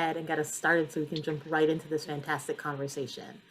ahead and get us started so we can jump right into this fantastic conversation.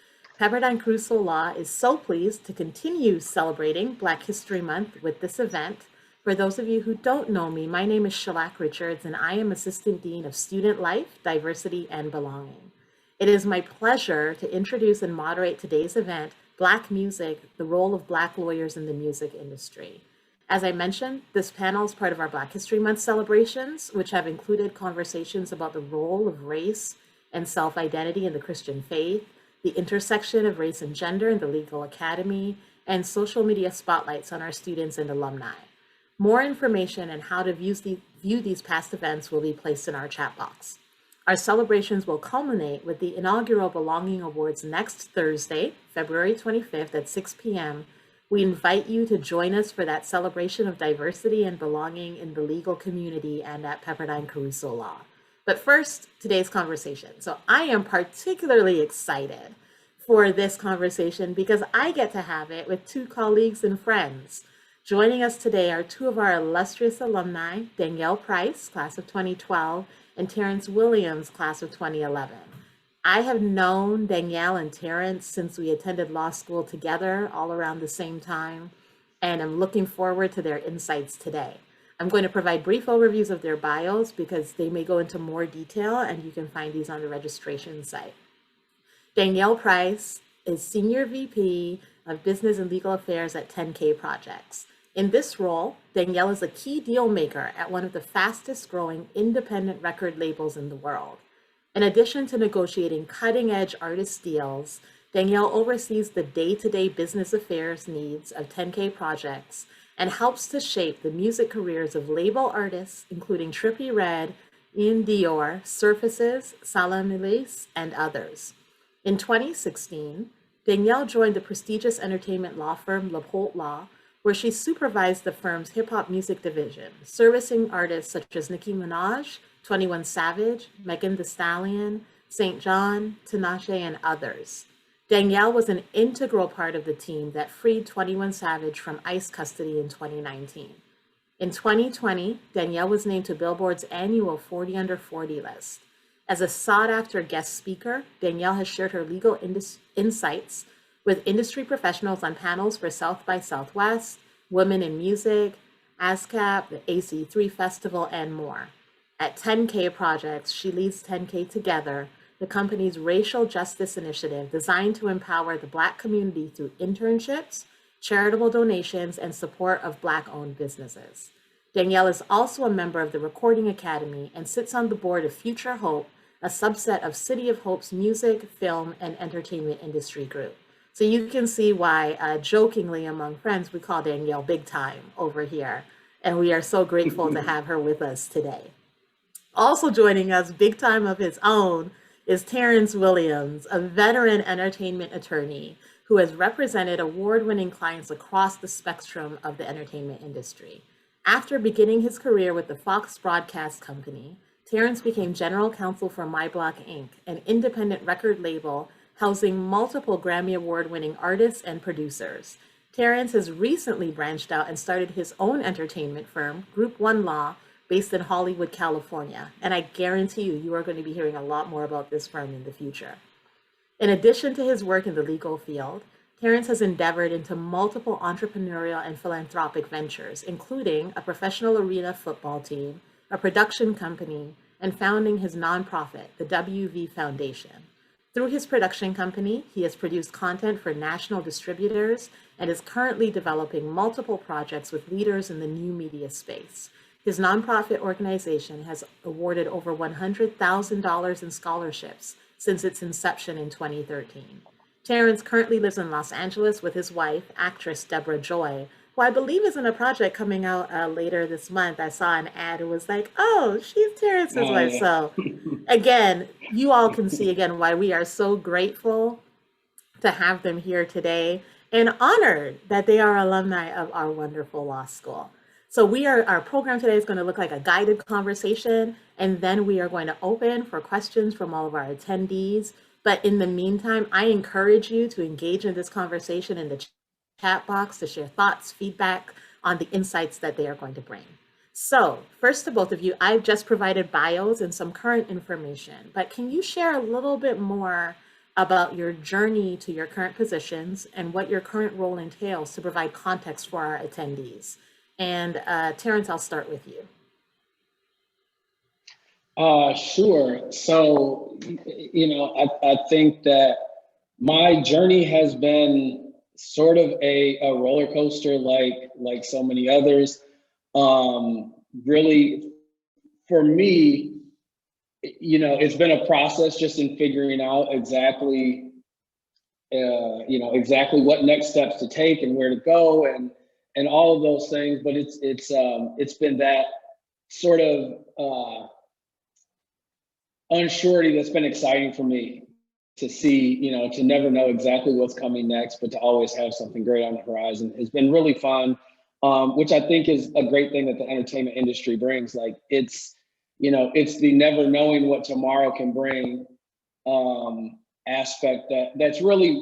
Pepperdine Caruso Law is so pleased to continue celebrating Black History Month with this event. For those of you who don't know me, my name is Shalak Richards, and I am Assistant Dean of Student Life, Diversity, and Belonging. It is my pleasure to introduce and moderate today's event, Black Music, the Role of Black Lawyers in the Music Industry. As I mentioned, this panel is part of our Black History Month celebrations, which have included conversations about the role of race and self-identity in the Christian faith, the intersection of race and gender in the legal academy, and social media spotlights on our students and alumni. More information on how to view these past events will be placed in our chat box. Our celebrations will culminate with the inaugural Belonging Awards next Thursday, February 25th at 6 p.m. We invite you to join us for that celebration of diversity and belonging in the legal community and at Pepperdine Caruso Law. But first, today's conversation. So I am particularly excited for this conversation because I get to have it with two colleagues and friends. Joining us today are two of our illustrious alumni, Danielle Price, class of 2012, and Terence Williams, class of 2011. I have known Danielle and Terence since we attended law school together all around the same time, and I'm looking forward to their insights today. I'm going to provide brief overviews of their bios because they may go into more detail, and you can find these on the registration site. Danielle Price is Senior VP of Business and Legal Affairs at 10K Projects. In this role, Danielle is a key deal maker at one of the fastest growing independent record labels in the world. In addition to negotiating cutting-edge artist deals, Danielle oversees the day-to-day business affairs needs of 10K Projects and helps to shape the music careers of label artists, including Trippie Redd, Ian Dior, Surfaces, Salah Milis, and others. In 2016, Danielle joined the prestigious entertainment law firm LaPolte Law, where she supervised the firm's hip-hop music division, servicing artists such as Nicki Minaj, 21 Savage, Megan Thee Stallion, St. John, Tinashe, and others. Danielle was an integral part of the team that freed 21 Savage from ICE custody in 2019. In 2020, Danielle was named to Billboard's annual 40 Under 40 list. As a sought-after guest speaker, Danielle has shared her legal insights with industry professionals on panels for South by Southwest, Women in Music, ASCAP, the AC3 Festival, and more. At 10K Projects, she leads 10K Together, the company's racial justice initiative designed to empower the Black community through internships, charitable donations, and support of Black-owned businesses. Danielle is also a member of the Recording Academy and sits on the board of Future Hope, a subset of City of Hope's music, film, and entertainment industry group. So you can see why, jokingly among friends, we call Danielle Big Time over here. And we are so grateful to have her with us today. Also joining us, big time of his own, is Terence Williams, a veteran entertainment attorney who has represented award-winning clients across the spectrum of the entertainment industry. After beginning his career with the Fox Broadcast Company, Terence became general counsel for My Block Inc., an independent record label housing multiple Grammy Award-winning artists and producers. Terence has recently branched out and started his own entertainment firm, Group One Law, based in Hollywood, California. And I guarantee you are going to be hearing a lot more about this firm in the future. In addition to his work in the legal field, Terence has endeavored into multiple entrepreneurial and philanthropic ventures, including a professional arena football team, a production company, and founding his nonprofit, the WV Foundation. Through his production company, he has produced content for national distributors and is currently developing multiple projects with leaders in the new media space. His nonprofit organization has awarded over $100,000 in scholarships since its inception in 2013. Terence currently lives in Los Angeles with his wife, actress Deborah Joy, who I believe is in a project coming out later this month. I saw an ad. It was like, oh, she's Terence's wife. Yeah. So again, you all can see again why we are so grateful to have them here today and honored that they are alumni of our wonderful law school. So our program today is going to look like a guided conversation, and then we are going to open for questions from all of our attendees. But in the meantime, I encourage you to engage in this conversation in the chat box to share thoughts, feedback on the insights that they are going to bring. So, first to both of you, I've just provided bios and some current information, but can you share a little bit more about your journey to your current positions and what your current role entails to provide context for our attendees? And Terence, I'll start with you. Sure. So, I think that my journey has been sort of a roller coaster, like so many others. Really, for me, it's been a process just in figuring out exactly what next steps to take and where to go and all of those things. But it's been that sort of unsurety that's been exciting for me to see, to never know exactly what's coming next, but to always have something great on the horizon. It's been really fun, which I think is a great thing that the entertainment industry brings. Like it's the never knowing what tomorrow can bring aspect that's really,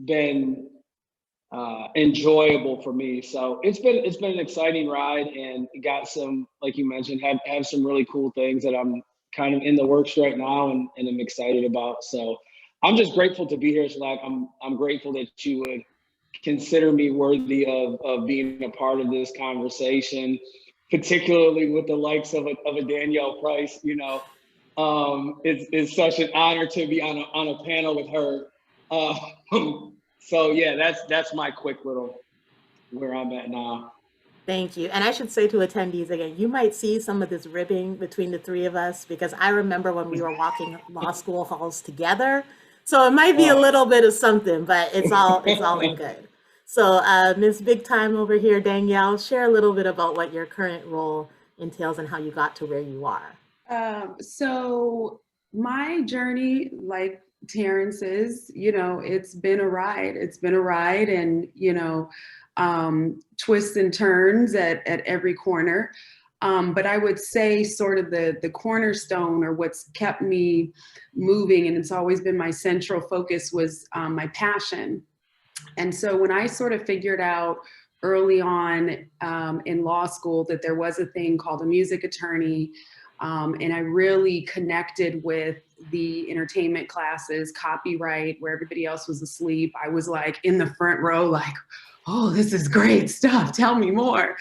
been enjoyable for me. So it's been an exciting ride, and got some, like you mentioned, have some really cool things that I'm kind of in the works right now and I'm excited about. So I'm just grateful to be here. So like I'm grateful that you would consider me worthy of being a part of this conversation, particularly with the likes of a Danielle Price. It's such an honor to be on a panel with her. So yeah, that's my quick little where I'm at now. Thank you. And I should say to attendees again, you might see some of this ribbing between the three of us because I remember when we were walking law school halls together. So it might be a little bit of something, but it's all in good. So Ms. Big Time over here, Danielle, share a little bit about what your current role entails and how you got to where you are. So my journey, like Terrence's, it's been a ride. It's been a ride, and twists and turns at every corner. But I would say sort of the cornerstone, or what's kept me moving, and it's always been my central focus, was my passion. And so when I sort of figured out early on in law school that there was a thing called a music attorney, and I really connected with the entertainment classes, copyright, where everybody else was asleep. I was like in the front row, like, oh, this is great stuff. Tell me more.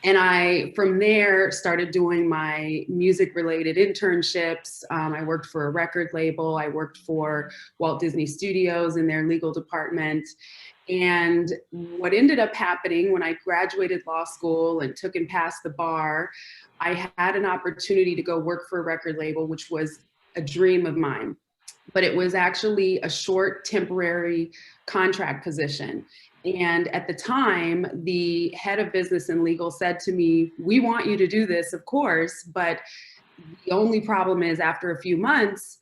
And I, from there, started doing my music-related internships. I worked for a record label. I worked for Walt Disney Studios in their legal department. And what ended up happening when I graduated law school and took and passed the bar, I had an opportunity to go work for a record label, which was a dream of mine. But it was actually a short, temporary contract position. And at the time, the head of business and legal said to me, "We want you to do this, of course, but the only problem is after a few months,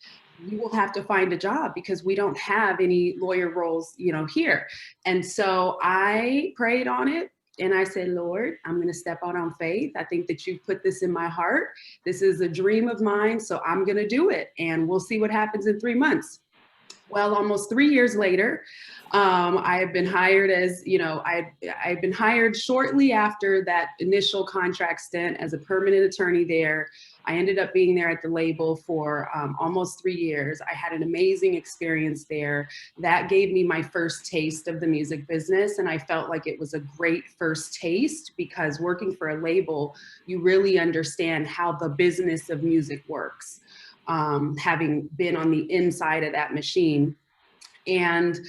you will have to find a job because we don't have any lawyer roles, here." And so I prayed on it. And I said, "Lord, I'm going to step out on faith. I think that you've put this in my heart. This is a dream of mine, so I'm going to do it. And we'll see what happens in 3 months." Well, almost 3 years later, I have been hired as, I've been hired shortly after that initial contract stint as a permanent attorney there. I ended up being there at the label for almost 3 years. I had an amazing experience there. That gave me my first taste of the music business, and I felt like it was a great first taste because working for a label, you really understand how the business of music works. Having been on the inside of that machine. And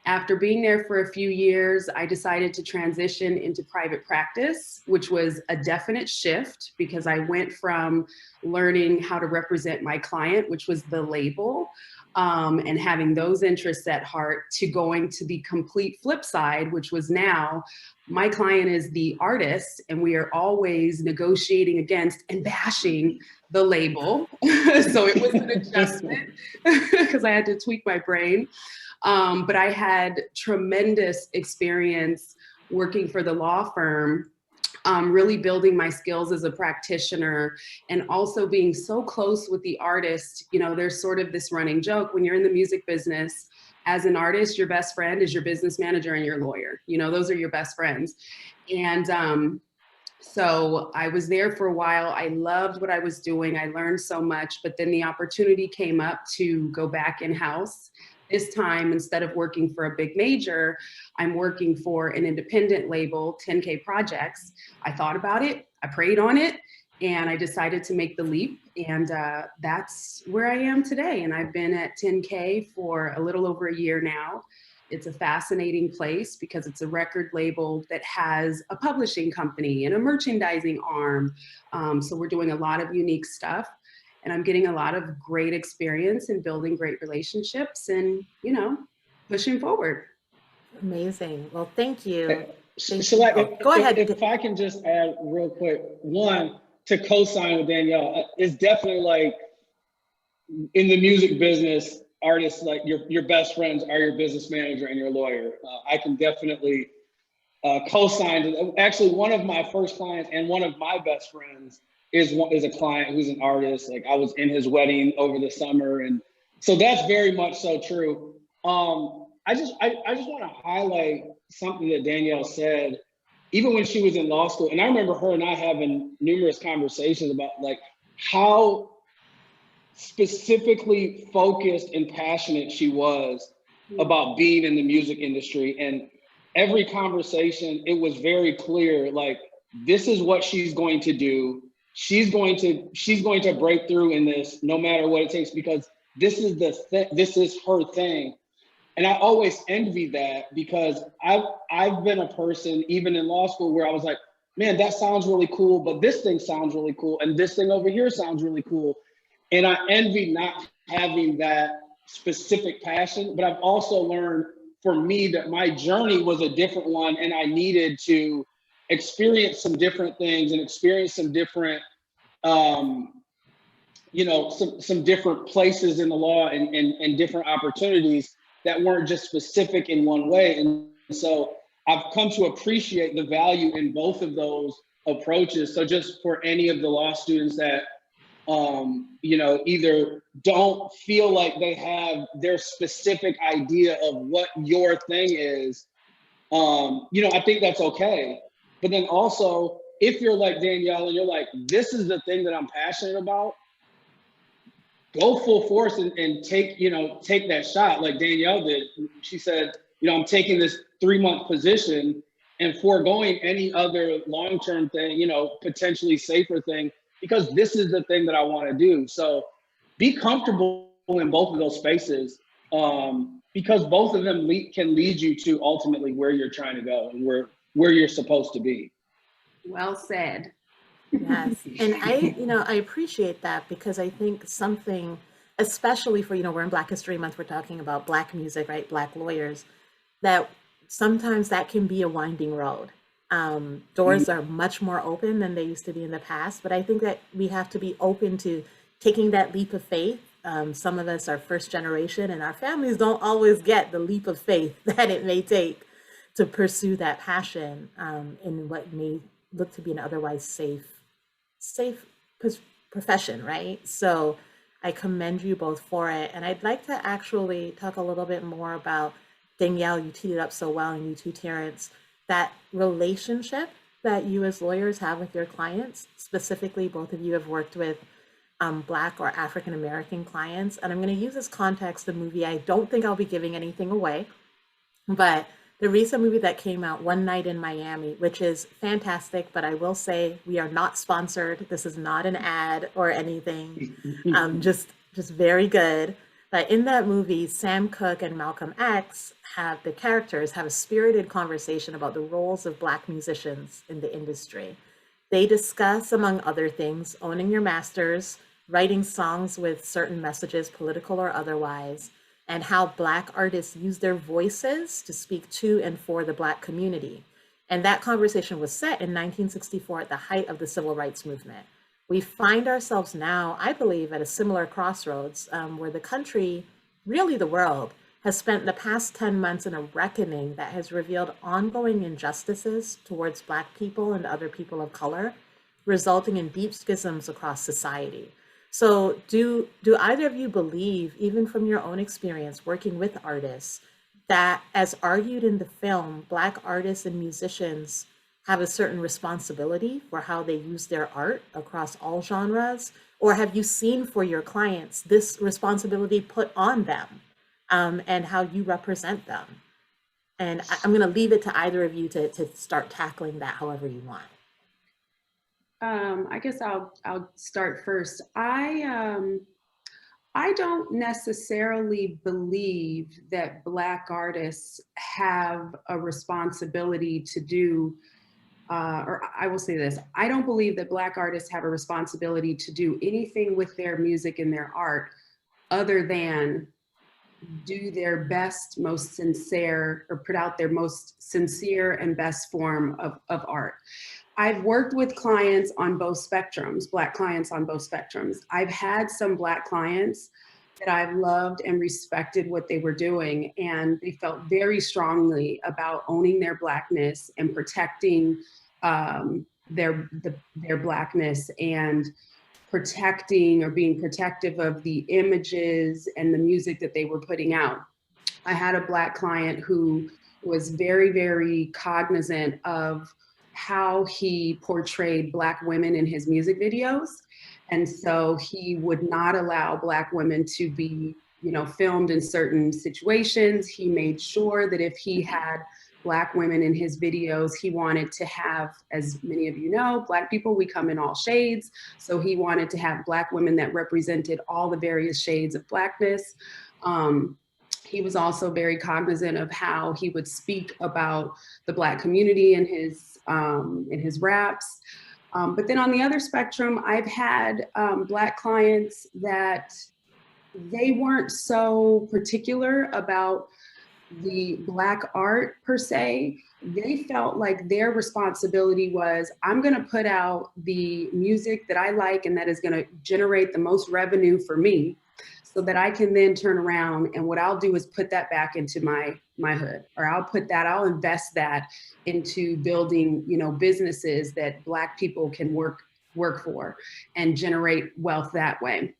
after being there for a few years, I decided to transition into private practice, which was a definite shift because I went from learning how to represent my client, which was the label, and having those interests at heart, to going to the complete flip side, which was now my client is the artist, and we are always negotiating against and bashing the label. So it was an adjustment because I had to tweak my brain. But I had tremendous experience working for the law firm really building my skills as a practitioner, and also being so close with the artist. You know, there's sort of this running joke when you're in the music business. As an artist, your best friend is your business manager and your lawyer. You know, those are your best friends. And so I was there for a while. I loved what I was doing. I learned so much, but then the opportunity came up to go back in-house. This time, instead of working for a big major, I'm working for an independent label, 10K Projects. I thought about it, I prayed on it, and I decided to make the leap. And that's where I am today. And I've been at 10K for a little over a year now. It's a fascinating place because it's a record label that has a publishing company and a merchandising arm. So we're doing a lot of unique stuff, and I'm getting a lot of great experience in building great relationships and, you know, pushing forward. Amazing. Well, thank you. Thank So you. like, Oh, go ahead. if I can just add real quick, one, to co-sign with Danielle, it's definitely like in the music business, artists, like your best friends are your business manager and your lawyer. I can definitely co-sign. Actually, one of my first clients and one of my best friends is a client who's an artist. Like, I was in his wedding over the summer, and so that's very much so true. I just want to highlight something that Danielle said, even when she was in law school. And I remember her and I having numerous conversations about like how specifically focused and passionate she was about being in the music industry. And every conversation, it was very clear, like, this is what she's going to do. She's going to break through in this no matter what it takes, because this is her thing. And I always envy that, because I've been a person, even in law school, where I was like, man, that sounds really cool, but this thing sounds really cool, and this thing over here sounds really cool. And I envy not having that specific passion, but I've also learned for me that my journey was a different one, and I needed to experience some different things and experience some different, you know, some different places in the law and different opportunities that weren't just specific in one way. And so I've come to appreciate the value in both of those approaches. So just for any of the law students that, you know, either don't feel like they have their specific idea of what your thing is, you know, I think that's okay. But then also, if you're like Danielle and you're like, this is the thing that I'm passionate about, go full force and take that shot like Danielle did. She said, you know, I'm taking this 3-month position and foregoing any other long-term thing, you know, potentially safer thing, because this is the thing that I want to do. So be comfortable in both of those spaces, because both of them can lead you to ultimately where you're trying to go and where you're supposed to be. Well said. Yes. And I appreciate that, because I think something, especially for, we're in Black History Month, we're talking about Black music, right? Black lawyers, that sometimes that can be a winding road. Doors are much more open than they used to be in the past, but I think that we have to be open to taking that leap of faith. Some of us are first generation, and our families don't always get the leap of faith that it may take to pursue that passion in what may look to be an otherwise safe profession, right? So I commend you both for it. And I'd like to actually talk a little bit more about, Danielle, you teed it up so well, and you too, Terence, that relationship that you as lawyers have with your clients. Specifically, both of you have worked with Black or African American clients. And I'm going to use this context, the movie. I don't think I'll be giving anything away, but the recent movie that came out, One Night in Miami, which is fantastic, but I will say we are not sponsored. This is not an ad or anything. Just very good. But in that movie, Sam Cooke and Malcolm X the characters have a spirited conversation about the roles of Black musicians in the industry. They discuss, among other things, owning your masters, writing songs with certain messages, political or otherwise, and how Black artists use their voices to speak to and for the Black community. And that conversation was set in 1964 at the height of the Civil Rights Movement. We find ourselves now, I believe, at a similar crossroads where the country, really the world, has spent the past 10 months in a reckoning that has revealed ongoing injustices towards Black people and other people of color, resulting in deep schisms across society. So do either of you believe, even from your own experience working with artists, that as argued in the film, Black artists and musicians have a certain responsibility for how they use their art across all genres? Or have you seen for your clients this responsibility put on them, and how you represent them? And I'm going to leave it to either of you to start tackling that however you want. I guess I'll start first. I don't necessarily believe that Black artists have a responsibility to do, or I will say this, I don't believe that Black artists have a responsibility to do anything with their music and their art other than do their best, most sincere, or put out their most sincere and best form of art. I've worked with clients on both spectrums, Black clients on both spectrums. I've had some Black clients that I've loved and respected what they were doing, and they felt very strongly about owning their Blackness and protecting their Blackness, and protecting or being protective of the images and the music that they were putting out. I had a Black client who was very, very cognizant of how he portrayed Black women in his music videos. And so he would not allow Black women to be, filmed in certain situations. He made sure that if he had Black women in his videos, he wanted to have, as many of you know, Black people, we come in all shades. So he wanted to have Black women that represented all the various shades of Blackness. He was also very cognizant of how he would speak about the Black community in his raps. But then on the other spectrum, I've had Black clients that they weren't so particular about the Black art per se. They felt like their responsibility was, I'm gonna put out the music that I like and that is gonna generate the most revenue for me, so that I can then turn around, and what I'll do is put that back into my hood, or I'll invest that into building, businesses that Black people can work for and generate wealth that way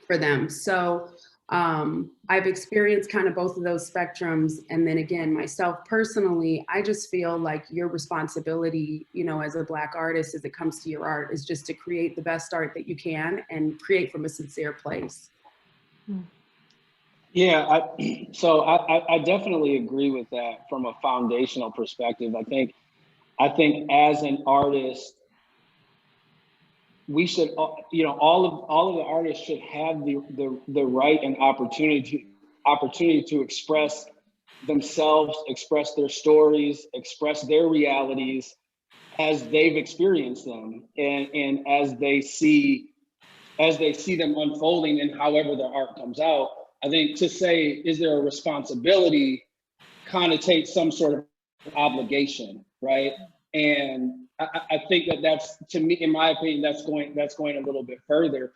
for them. So I've experienced kind of both of those spectrums. And then again, myself personally, I just feel like your responsibility, as a Black artist, as it comes to your art, is just to create the best art that you can and create from a sincere place. Yeah, I definitely agree with that from a foundational perspective. I think as an artist, we should, all of the artists should have the right and opportunity to express themselves, express their stories, express their realities as they've experienced them, and as they see them unfolding, and however their art comes out. I think to say, is there a responsibility, connotates some sort of obligation, right? And I think that's, to me, in my opinion, that's going a little bit further.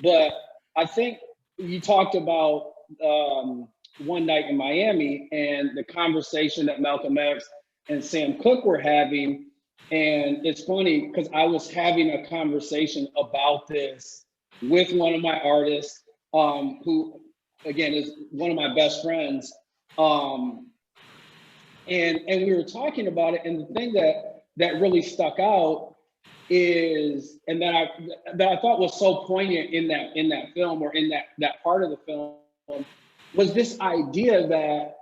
But I think you talked about One Night in Miami and the conversation that Malcolm X and Sam Cooke were having. And it's funny because I was having a conversation about this with one of my artists, who, again, is one of my best friends. And we were talking about it, and the thing that really stuck out is, and that I thought was so poignant in that film, or in that part of the film, was this idea that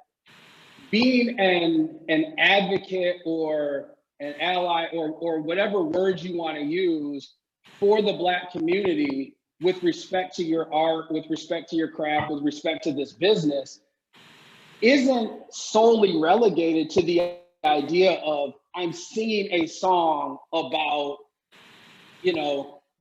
being an advocate or an ally, or whatever words you want to use, for the Black community with respect to your art, with respect to your craft, with respect to this business, isn't solely relegated to the idea of, I'm singing a song about,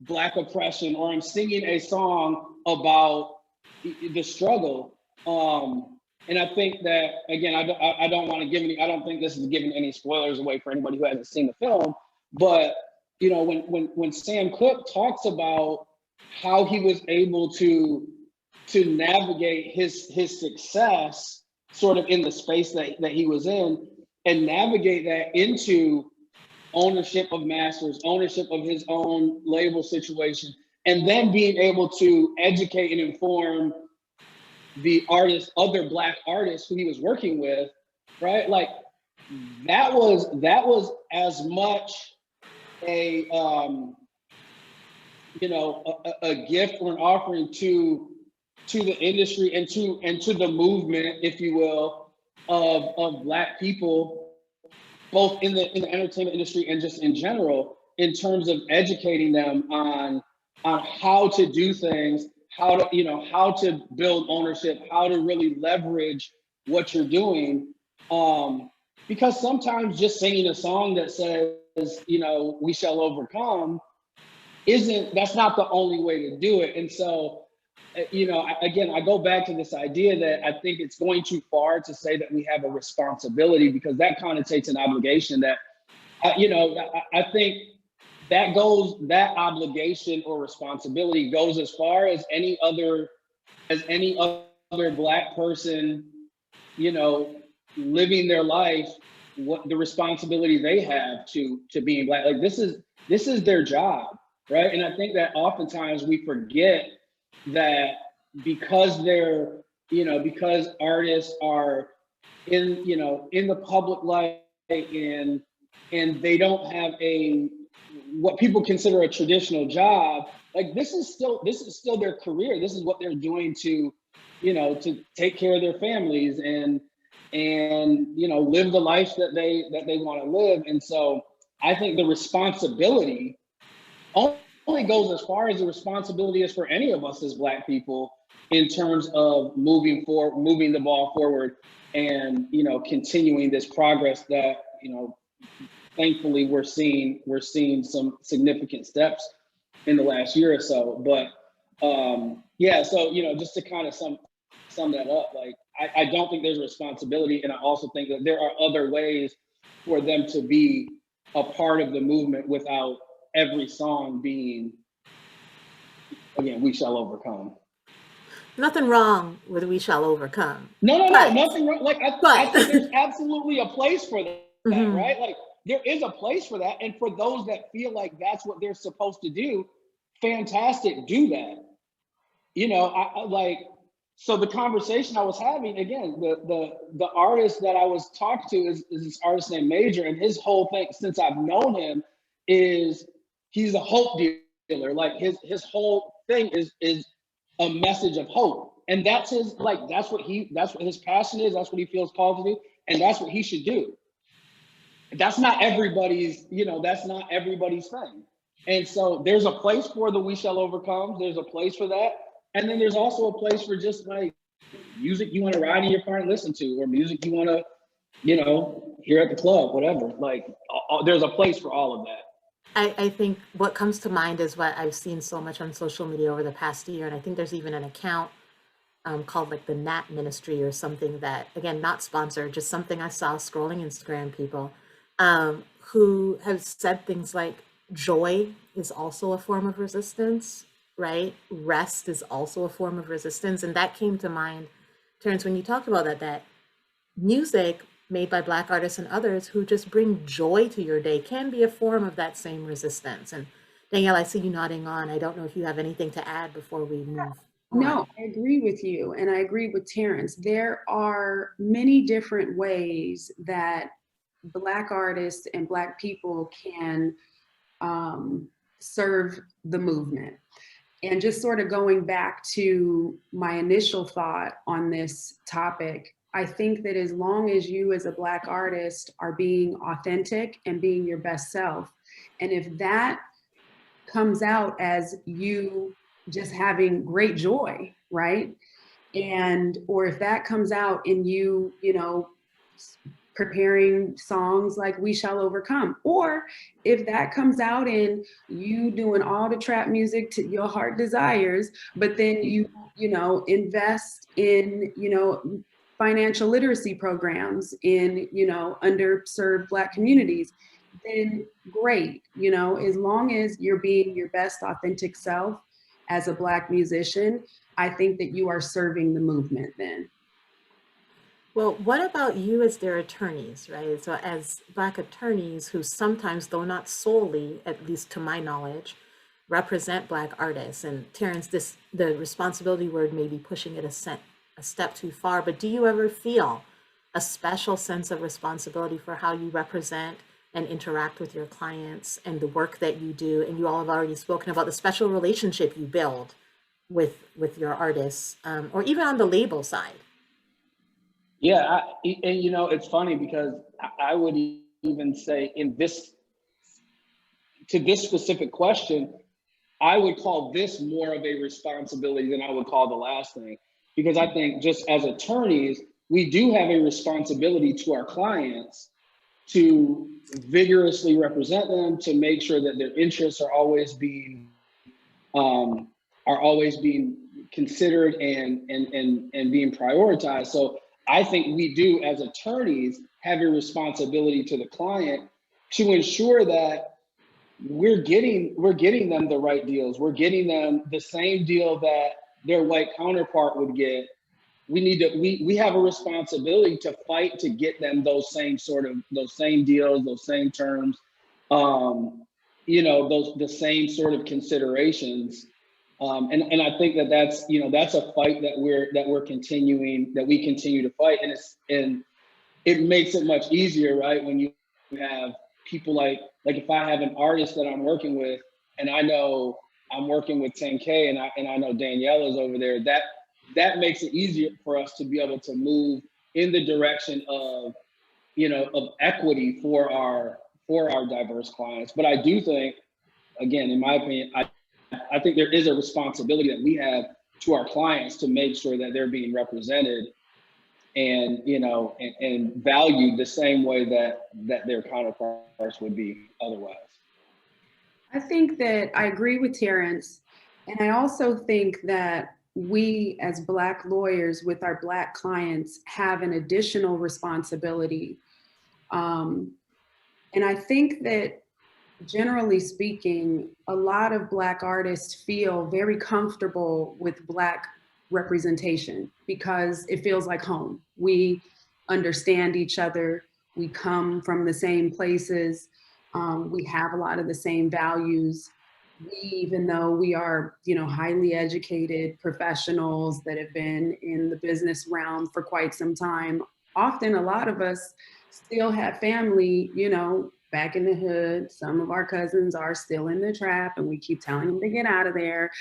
Black oppression, or I'm singing a song about the struggle. And I think that, again, I don't want to give any, I don't think this is giving any spoilers away for anybody who hasn't seen the film, but when Sam Cooke talks about how he was able to navigate his success sort of in the space that he was in, and navigate that into ownership of masters, ownership of his own label situation, and then being able to educate and inform the artists, other Black artists who he was working with, right? Like that was as much a a gift or an offering to the industry and to the movement, if you will, of Black people, both in the entertainment industry and just in general, in terms of educating them on how to do things, how to build ownership, how to really leverage what you're doing. Because sometimes just singing a song that says, we shall overcome, that's not the only way to do it. And so, again, I go back to this idea that I think it's going too far to say that we have a responsibility, because that connotates an obligation that, I think that obligation or responsibility goes as far as any other Black person, living their life, what the responsibility they have to being Black. Like this is their job, right? And I think that oftentimes we forget that because because artists are in the public light, and they don't have what people consider a traditional job, like this is still their career. This is what they're doing to take care of their families and live the life that they want to live. And so I think the responsibility only goes as far as the responsibility is for any of us as Black people, in terms of moving the ball forward, and continuing this progress that thankfully we're seeing some significant steps in the last year or so. But so just to kind of sum that up, like I don't think there's a responsibility, and I also think that there are other ways for them to be a part of the movement without every song being, again, we shall overcome. Nothing wrong with We Shall Overcome. No, nothing wrong. Like I think there's absolutely a place for that, mm-hmm. right? Like there is a place for that, and for those that feel like that's what they're supposed to do, fantastic, do that. I like. So the conversation I was having, again, the artist that I was talking to is this artist named Major, and his whole thing since I've known him is he's a hope dealer. Like his whole thing is a message of hope, and that's what his passion is. That's what he feels called to do, and that's what he should do. That's not everybody's thing. And so there's a place for the We Shall Overcome. There's a place for that. And then there's also a place for just like music you want to ride in your car and listen to, or music you want to, hear at the club, whatever. Like there's a place for all of that. I think what comes to mind is what I've seen so much on social media over the past year. And I think there's even an account called like the Nat Ministry or something that, again, not sponsored, just something I saw scrolling Instagram, people who have said things like joy is also a form of resistance. Right? Rest is also a form of resistance. And that came to mind, Terence, when you talked about that music made by Black artists and others who just bring joy to your day can be a form of that same resistance. And Danielle, I see you nodding on. I don't know if you have anything to add before we move on. No, I agree with you. And I agree with Terence. There are many different ways that Black artists and Black people can serve the movement. And just sort of going back to my initial thought on this topic, I think that as long as you as a Black artist are being authentic and being your best self, and if that comes out as you just having great joy, right? Or if that comes out in you, preparing songs like We Shall Overcome, or if that comes out in you doing all the trap music to your heart desires, but then you invest in, financial literacy programs in, underserved Black communities, then great. As long as you're being your best authentic self as a Black musician, I think that you are serving the movement then. Well, what about you as their attorneys, right? So, as Black attorneys who sometimes, though not solely, at least to my knowledge, represent Black artists, and Terrence, this the responsibility word may be pushing it a step too far, but do you ever feel a special sense of responsibility for how you represent and interact with your clients and the work that you do? And you all have already spoken about the special relationship you build with your artists, or even on the label side. Yeah, and it's funny because I would even say in this to this specific question, I would call this more of a responsibility than I would call the last thing, because I think just as attorneys, we do have a responsibility to our clients to vigorously represent them, to make sure that their interests um, are always being considered and being prioritized. So I think we do as attorneys have a responsibility to the client to ensure that we're getting them the right deals. We're getting them the same deal that their white counterpart would get. We have a responsibility to fight to get them those same deals, those same terms, um, those the same sort of considerations. And I think that's a fight that we continue to fight, and it makes it much easier, right? When you have people like if I have an artist that I'm working with, and I know I'm working with 10K, and I know Danielle is over there, that makes it easier for us to be able to move in the direction of of equity for our diverse clients. But I do think, again, in my opinion, I think there is a responsibility that we have to our clients to make sure that they're being represented and and valued the same way that their counterparts would be otherwise. I think that I agree with Terrence. And I also think that we as Black lawyers with our Black clients have an additional responsibility. And I think that generally speaking, a lot of Black artists feel very comfortable with Black representation because it feels like home. We understand each other. We come from the same places. We have a lot of the same values. Even though we are, highly educated professionals that have been in the business realm for quite some time, often a lot of us still have family, back in the hood. Some of our cousins are still in the trap and we keep telling them to get out of there.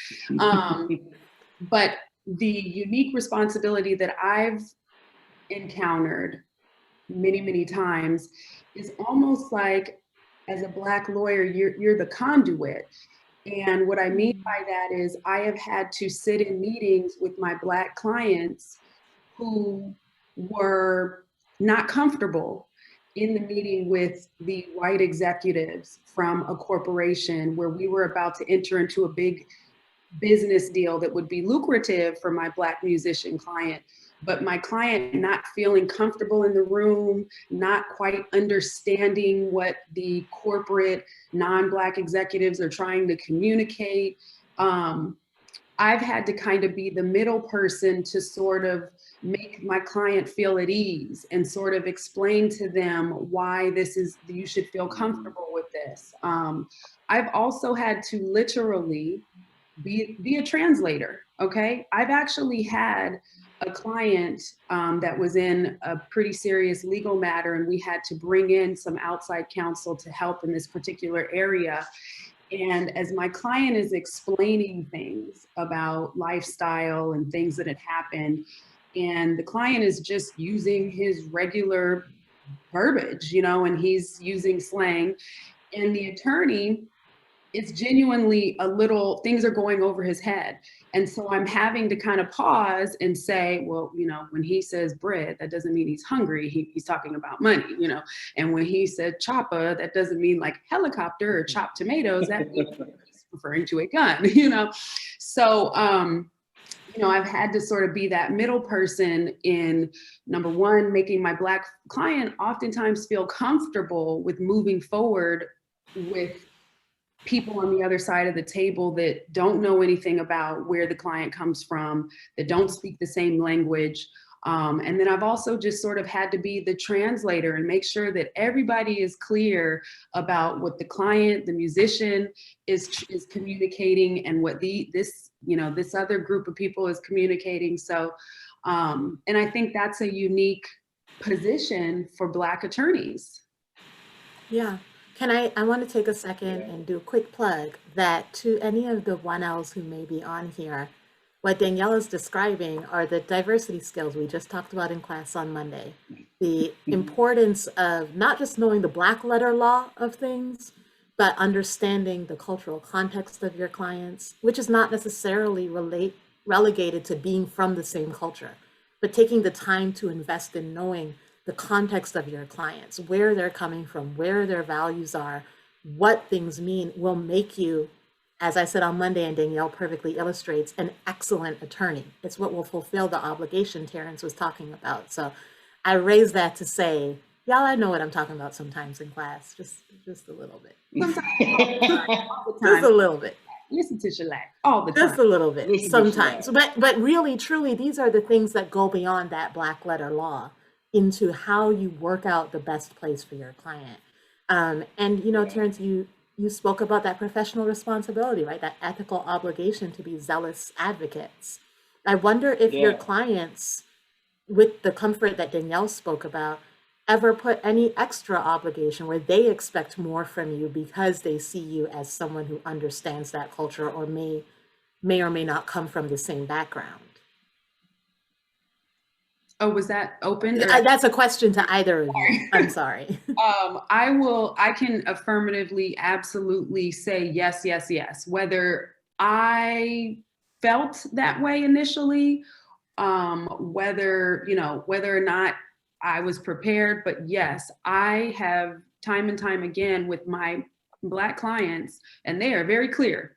But the unique responsibility that I've encountered many, many times is almost like, as a Black lawyer, you're the conduit. And what I mean by that is I have had to sit in meetings with my Black clients who were not comfortable in the meeting with the white executives from a corporation where we were about to enter into a big business deal that would be lucrative for my Black musician client. But my client not feeling comfortable in the room, not quite understanding what the corporate non-Black executives are trying to communicate. I've had to kind of be the middle person to sort of make my client feel at ease and sort of explain to them why you should feel comfortable with this. I've also had to literally be a translator, okay? I've actually had a client that was in a pretty serious legal matter, and we had to bring in some outside counsel to help in this particular area. And as my client is explaining things about lifestyle and things that had happened, and the client is just using his regular verbiage, and he's using slang, and the attorney, it's genuinely things are going over his head. And so I'm having to kind of pause and say, well, when he says bread, that doesn't mean he's hungry. He's talking about money, And when he said choppa, that doesn't mean like helicopter or chopped tomatoes. That means he's referring to a gun, So, I've had to sort of be that middle person in, number one, making my Black client oftentimes feel comfortable with moving forward with people on the other side of the table that don't know anything about where the client comes from, that don't speak the same language. And then I've also just sort of had to be the translator and make sure that everybody is clear about what the client, the musician is communicating, and what this other group of people is communicating. So, and I think that's a unique position for Black attorneys. Yeah. I want to take a second and do a quick plug that to any of the 1Ls who may be on here, what Danielle is describing are the diversity skills we just talked about in class on Monday. The importance of not just knowing the black letter law of things, but understanding the cultural context of your clients, which is not necessarily relegated to being from the same culture, but taking the time to invest in knowing the context of your clients, where they're coming from, where their values are, what things mean will make you, as I said on Monday and Danielle perfectly illustrates, an excellent attorney. It's what will fulfill the obligation Terence was talking about. So I raise that to say, y'all, I know what I'm talking about sometimes in class, just a little bit. Just a little bit. Listen to shellac all the time. Just a little bit, sometimes. But really, truly, these are the things that go beyond that black letter law into how you work out the best place for your client. And, you know, Terence, you spoke about that professional responsibility, right? That ethical obligation to be zealous advocates. I wonder if your clients, with the comfort that Danielle spoke about, ever put any extra obligation where they expect more from you because they see you as someone who understands that culture or may or may not come from the same background. Oh, was that open? That's a question to either of you. I'm sorry. I can affirmatively, absolutely say yes, yes, yes. Whether I felt that way initially, whether or not I was prepared, but yes, I have time and time again with my Black clients, and they are very clear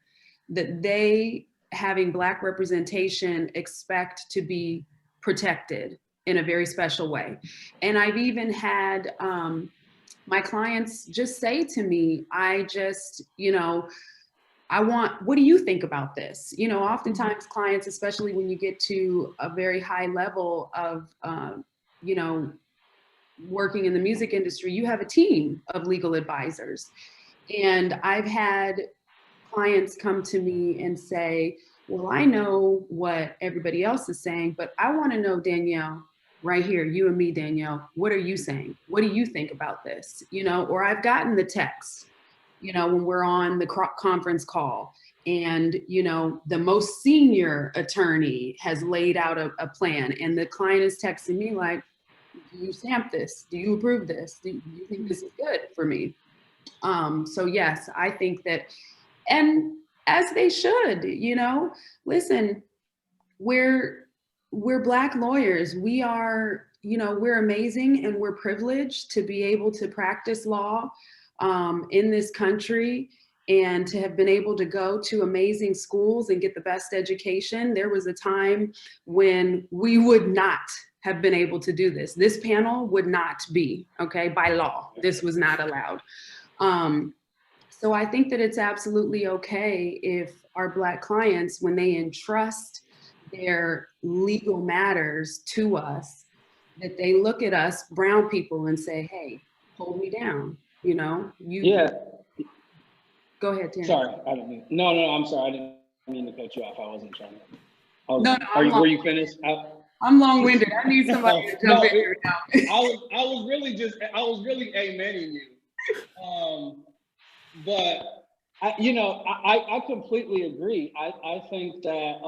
that they, having Black representation, expect to be protected in a very special way. And I've even had my clients just say to me, I want, what do you think about this? You know, oftentimes clients, especially when you get to a very high level of, working in the music industry, you have a team of legal advisors. And I've had clients come to me and say, well, I know what everybody else is saying, but I want to know, Danielle, right here, you and me, Danielle, what are you saying? What do you think about this? You know, or I've gotten the text, you know, when we're on the conference call and, you know, the most senior attorney has laid out a plan and the client is texting me like, do you stamp this? Do you approve this? Do you think this is good for me? So yes, I think that, and as they should, you know, listen, we're Black lawyers. We are, you know, we're amazing and we're privileged to be able to practice law in this country and to have been able to go to amazing schools and get the best education. There was a time when we would not have been able to do this. This panel would not be, okay, by law. This was not allowed. So I think that it's absolutely okay if our Black clients, when they entrust their legal matters to us, that they look at us brown people and say, hey, hold me down, you know? Go ahead, Terence. Sorry, I didn't mean. No, I'm sorry. I didn't mean to cut you off. I wasn't trying to. Were you finished? I'm long-winded. I need somebody to jump in here now. I was really amening you. But I completely agree. I think that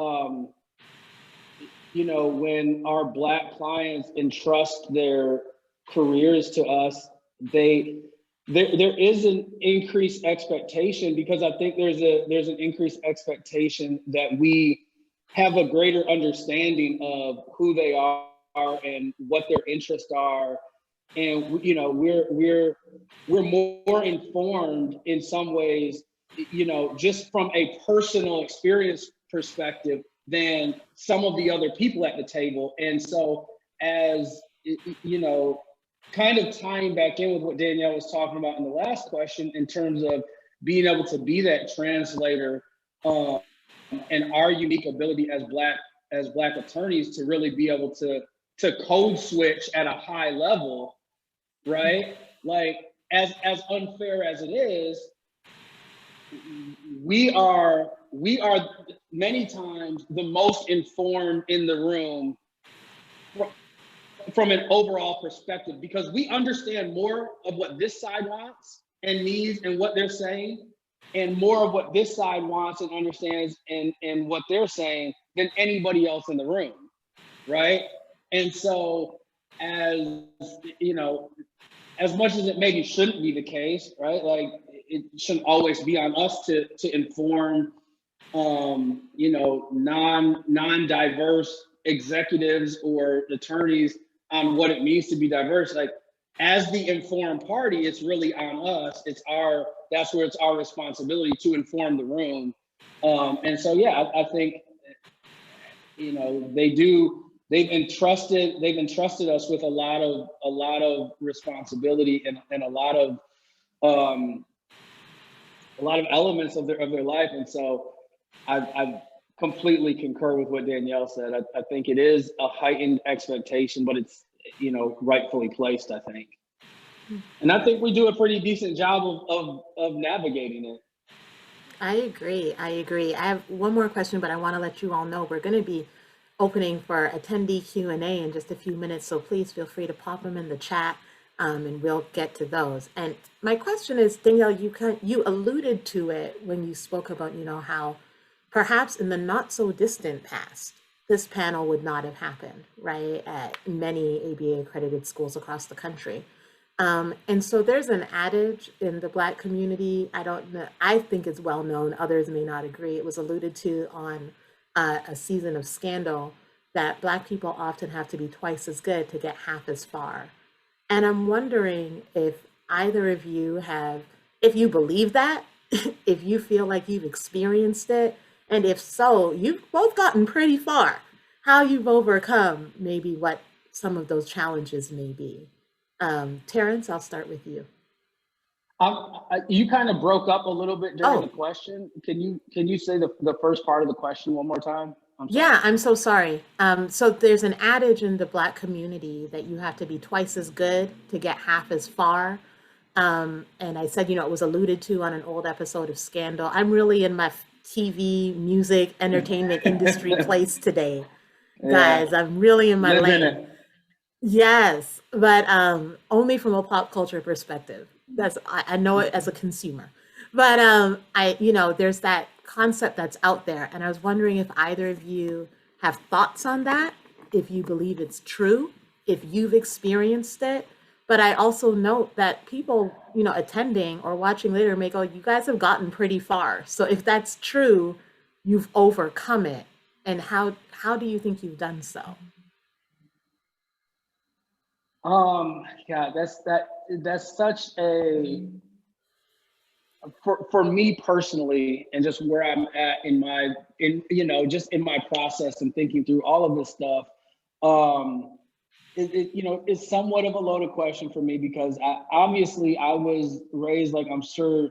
when our Black clients entrust their careers to us, there is an increased expectation, because I think there's an increased expectation that we have a greater understanding of who they are and what their interests are. And, you know, we're more informed in some ways, you know, just from a personal experience perspective than some of the other people at the table. And so, as, you know, kind of tying back in with what Danielle was talking about in the last question, in terms of being able to be that translator, and our unique ability as Black attorneys to really be able to to code switch at a high level, right? Like as unfair as it is, we are many times the most informed in the room from an overall perspective, because we understand more of what this side wants and needs and what they're saying, and more of what this side wants and understands and what they're saying than anybody else in the room, right? And so, as you know, as much as it maybe shouldn't be the case, right? Like it shouldn't always be on us to inform, you know, non-diverse executives or attorneys on what it means to be diverse. Like as the informed party, it's really on us. That's where it's our responsibility to inform the room. And so, yeah, I think, you know, they've entrusted us with a lot of responsibility and a lot of elements of their life. And so I completely concur with what Danielle said. I think it is a heightened expectation, but it's, you know, rightfully placed, I think. And I think we do a pretty decent job of navigating it. I agree. I have one more question, but I want to let you all know we're going to be opening for attendee Q&A in just a few minutes. So please feel free to pop them in the chat, and we'll get to those. And my question is, Danielle, you alluded to it when you spoke about, you know, how perhaps in the not so distant past, this panel would not have happened, right, at many ABA accredited schools across the country. And so there's an adage in the Black community, I don't know, I think it's well known, others may not agree. It was alluded to on a season of Scandal, that Black people often have to be twice as good to get half as far. And I'm wondering if either of you if you believe that, if you feel like you've experienced it, and if so, you've both gotten pretty far, how you've overcome maybe what some of those challenges may be. Terence, I'll start with you. You kind of broke up a little bit during the question. Can you say the first part of the question one more time? Yeah, I'm so sorry. So there's an adage in the Black community that you have to be twice as good to get half as far. And I said, you know, it was alluded to on an old episode of Scandal. I'm really in my TV, music, entertainment industry place today. Guys, I'm really in my lane. Yes, but only from a pop culture perspective. I know it as a consumer, but there's that concept that's out there, and I was wondering if either of you have thoughts on that, if you believe it's true, if you've experienced it. But I also note that people, you know, attending or watching later may go, you guys have gotten pretty far. So if that's true, you've overcome it, and how do you think you've done so? God, that's such a, for me personally, and just where I'm at in my process and thinking through all of this stuff, it's somewhat of a loaded question for me, because I was raised like I'm sure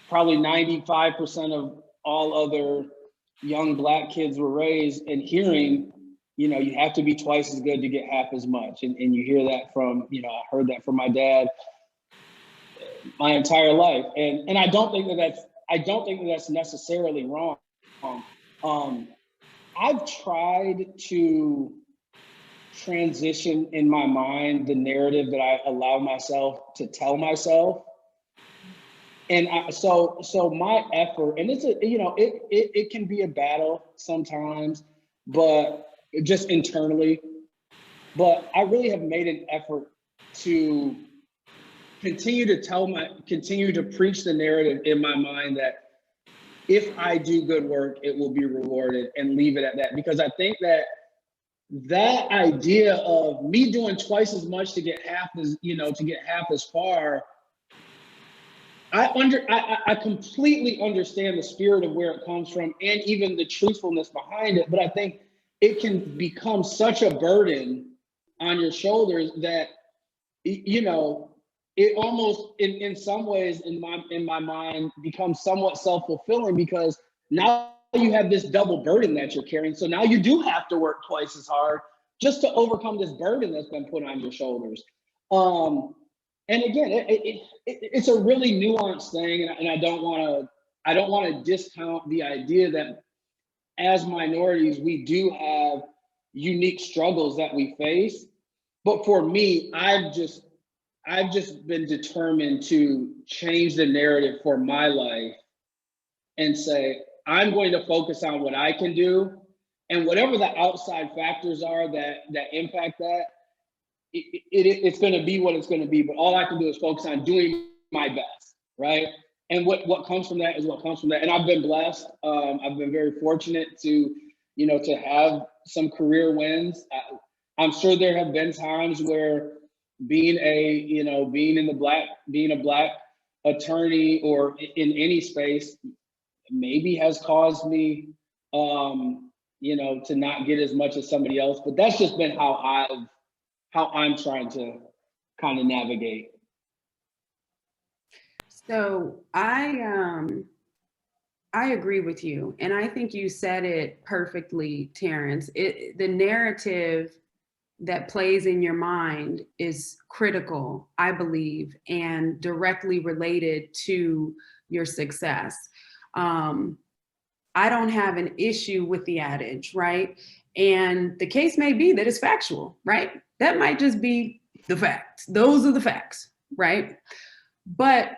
probably 95% of all other young Black kids were raised, and hearing, you know, you have to be twice as good to get half as much. And you hear that from, you know, I heard that from my dad my entire life. And I don't think that's necessarily wrong. I've tried to transition in my mind the narrative that I allow myself to tell myself. And so my effort, and it can be a battle sometimes, but just internally, but I really have made an effort to continue to preach the narrative in my mind that if I do good work, it will be rewarded, and leave it at that. Because I think that idea of me doing twice as much to get half as far, I completely understand the spirit of where it comes from and even the truthfulness behind it. But I think it can become such a burden on your shoulders that, you know, it almost in some ways in my mind becomes somewhat self-fulfilling, because now you have this double burden that you're carrying. So now you do have to work twice as hard just to overcome this burden that's been put on your shoulders. And again, it's a really nuanced thing, and I don't want to discount the idea that as minorities we do have unique struggles that we face. But for me, I've just been determined to change the narrative for my life and say, I'm going to focus on what I can do, and whatever the outside factors are that impact that, it's going to be what it's going to be. But all I can do is focus on doing my best, right? And what comes from that is what comes from that. And I've been blessed. I've been very fortunate to, to have some career wins. I'm sure there have been times where being a black attorney or in any space maybe has caused me, to not get as much as somebody else. But that's just been how I'm trying to kind of navigate. So I agree with you, and I think you said it perfectly, Terence. The narrative that plays in your mind is critical, I believe, and directly related to your success. I don't have an issue with the adage, right? And the case may be that it's factual, right? That might just be the facts. Those are the facts, right? But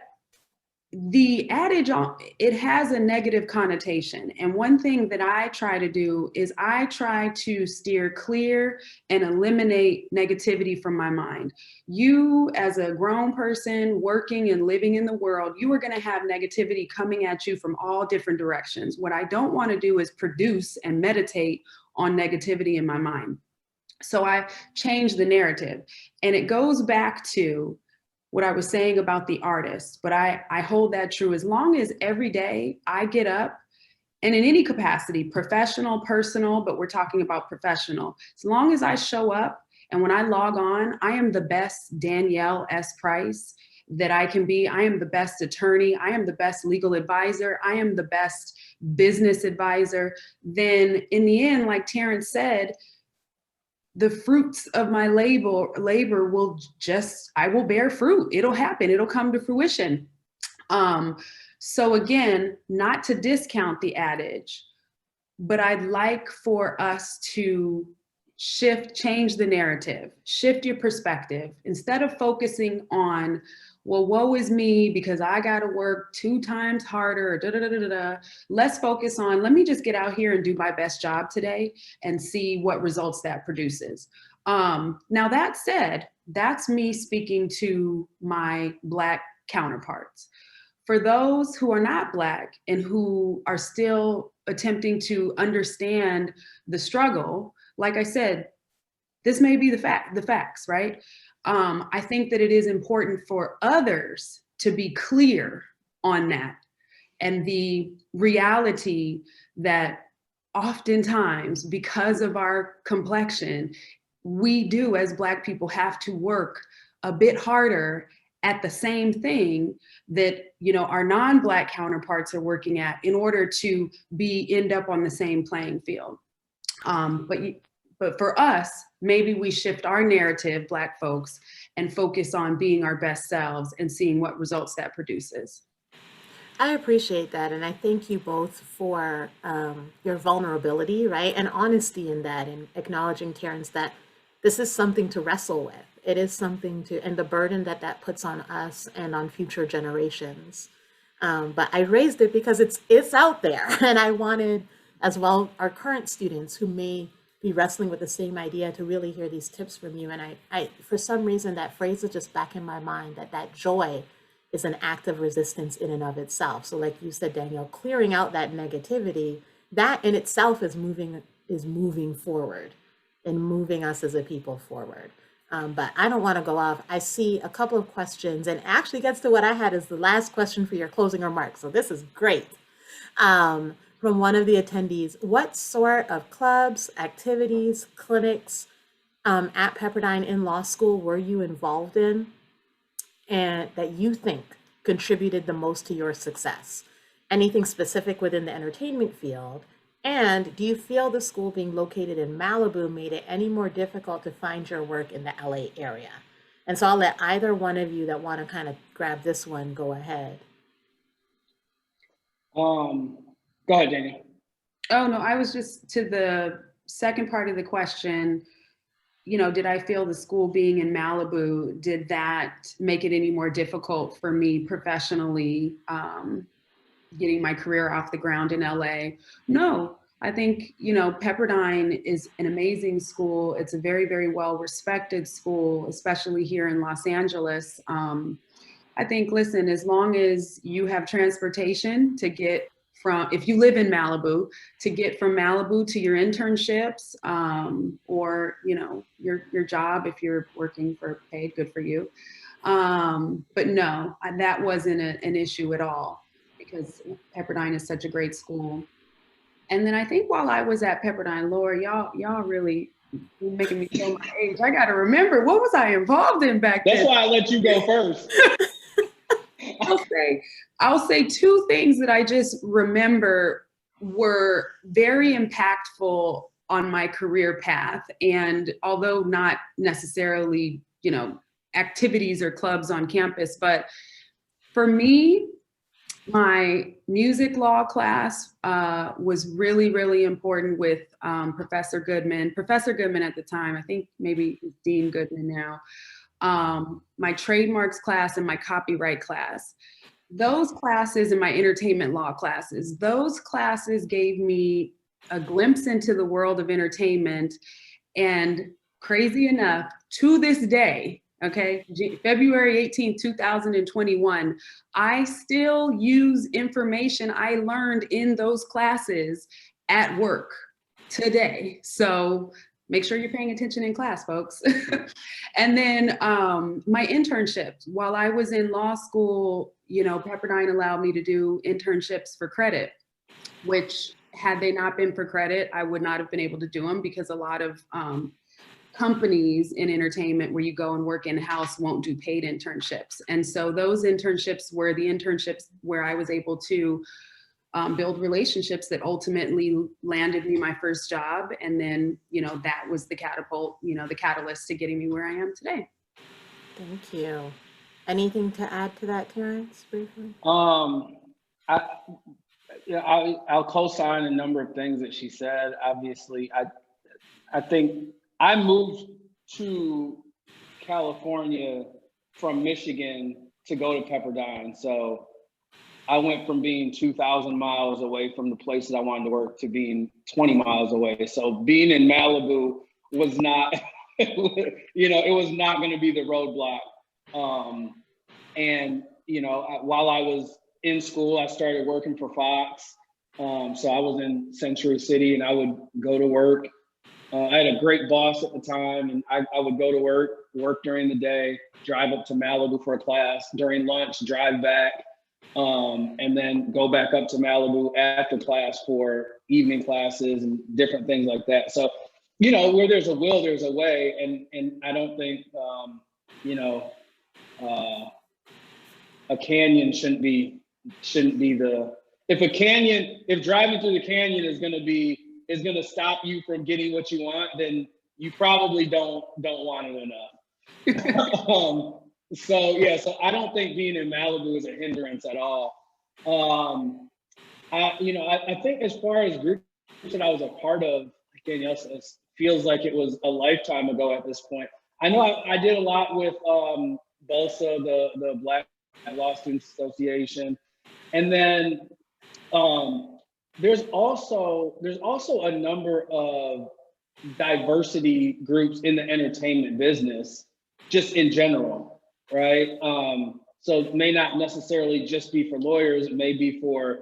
the adage, it has a negative connotation. And one thing that I try to do is I try to steer clear and eliminate negativity from my mind. You, as a grown person working and living in the world, you are going to have negativity coming at you from all different directions. What I don't want to do is produce and meditate on negativity in my mind. So I changed the narrative, and it goes back to what I was saying about the artist, but I hold that true. As long as every day I get up, and in any capacity, professional, personal, but we're talking about professional, as long as I show up and when I log on, I am the best Danielle S. Price that I can be. I am the best attorney. I am the best legal advisor. I am the best business advisor. Then in the end, like Terence said, the fruits of my labor I will bear fruit. It'll happen. It'll come to fruition. So again, not to discount the adage, but I'd like for us to change the narrative, shift your perspective. Instead of focusing on, well, woe is me because I got to work 2 times harder, let's focus on, let me just get out here and do my best job today and see what results that produces. Now that said, that's me speaking to my Black counterparts. For those who are not Black and who are still attempting to understand the struggle, like I said, this may be the facts, right? I think that it is important for others to be clear on that and the reality that oftentimes, because of our complexion, we do as Black people have to work a bit harder at the same thing that our non-Black counterparts are working at in order to end up on the same playing field. But for us, maybe we shift our narrative, Black folks, and focus on being our best selves and seeing what results that produces. I appreciate that, and I thank you both for your vulnerability, right, and honesty in that, and acknowledging, Terence, that this is something to wrestle with. It is something and the burden that puts on us and on future generations. But I raised it because it's out there, and I wanted, as well, our current students who may be wrestling with the same idea to really hear these tips from you. And I for some reason, that phrase is just back in my mind, that joy is an act of resistance in and of itself. So like you said, Danielle, clearing out that negativity, that in itself is moving forward and moving us as a people forward. But I don't want to go off. I see a couple of questions, and actually gets to what I had as the last question for your closing remarks. So this is great. From one of the attendees, what sort of clubs, activities, clinics at Pepperdine in law school were you involved in and that you think contributed the most to your success? Anything specific within the entertainment field? And do you feel the school being located in Malibu made it any more difficult to find your work in the LA area? And so I'll let either one of you that want to kind of grab this one go ahead. Go ahead, Daniel. Oh, no, I was just to the second part of the question. You know, did I feel the school being in Malibu, did that make it any more difficult for me professionally, getting my career off the ground in LA? No, I think, you know, Pepperdine is an amazing school. It's a very, very well respected school, especially here in Los Angeles. I think, listen, as long as you have transportation to get from, if you live in Malibu, to get from Malibu to your internships, or, you know, your job, if you're working for paid, good for you. But no, that wasn't an issue at all, because Pepperdine is such a great school. And then I think while I was at Pepperdine, Laura, y'all really making me show my age. I got to remember, what was I involved in back then? That's why I let you go first. I'll say two things that I just remember were very impactful on my career path. And although not necessarily, you know, activities or clubs on campus, but for me, my music law class was really, really important with Professor Goodman. Professor Goodman at the time, I think maybe Dean Goodman now. My trademarks class and my copyright class. Those classes and my entertainment law classes, those classes gave me a glimpse into the world of entertainment. And crazy enough, to this day, okay, February 18th, 2021, I still use information I learned in those classes at work today. So make sure you're paying attention in class, folks. And then my internships. While I was in law school, you know, Pepperdine allowed me to do internships for credit, which had they not been for credit, I would not have been able to do them, because a lot of companies in entertainment where you go and work in-house won't do paid internships. And so those internships were the internships where I was able to build relationships that ultimately landed me my first job. And then, you know, that was the catapult, you know, the catalyst to getting me where I am today. Thank you. Anything to add to that, Terence, briefly? I'll co-sign a number of things that she said. Obviously, I think I moved to California from Michigan to go to Pepperdine. So I went from being 2,000 miles away from the place that I wanted to work to being 20 miles away. So being in Malibu was not, you know, it was not going to be the roadblock. And, you know, while I was in school, I started working for Fox. So I was in Century City and I would go to work. I had a great boss at the time, and I would go to work during the day, drive up to Malibu for a class, during lunch, drive back, and then go back up to Malibu after class for evening classes and different things like that. So, you know, where there's a will, there's a way. And I don't think, you know, a canyon shouldn't be if driving through the canyon is going to stop you from getting what you want, then you probably don't want it enough. So I don't think being in Malibu is a hindrance at all. I think as far as groups that I was a part of, like Danielle says, feels like it was a lifetime ago at this point. I know I did a lot with BOLSA, the Black Law Students Association, and then there's also a number of diversity groups in the entertainment business, just in general, right? So it may not necessarily just be for lawyers. It may be for,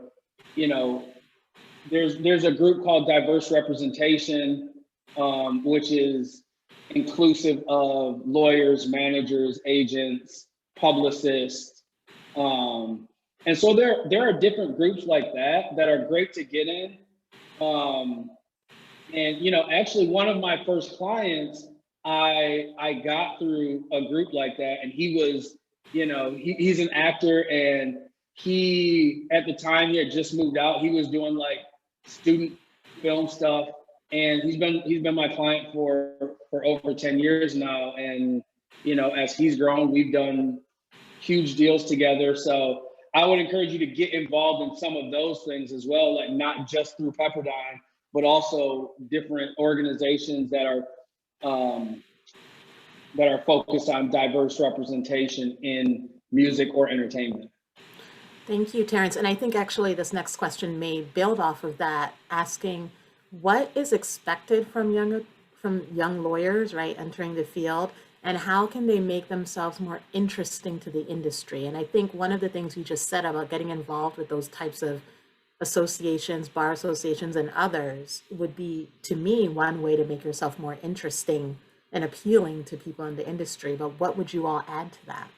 you know, there's a group called Diverse Representation, which is inclusive of lawyers, managers, agents, publicists. And so there are different groups like that are great to get in. And, you know, actually one of my first clients, I got through a group like that, and he was, you know, he's an actor, and at the time he had just moved out. He was doing like student film stuff, and he's been my client for over 10 years now. And you know, as he's grown, we've done huge deals together. So I would encourage you to get involved in some of those things as well, like not just through Pepperdine, but also different organizations that are focused on diverse representation in music or entertainment. Thank you, Terence. And I think actually this next question may build off of that, asking what is expected from young lawyers, right, entering the field, and how can they make themselves more interesting to the industry? And I think one of the things you just said about getting involved with those types of associations, bar associations, and others would be, to me, one way to make yourself more interesting and appealing to people in the industry. But what would you all add to that?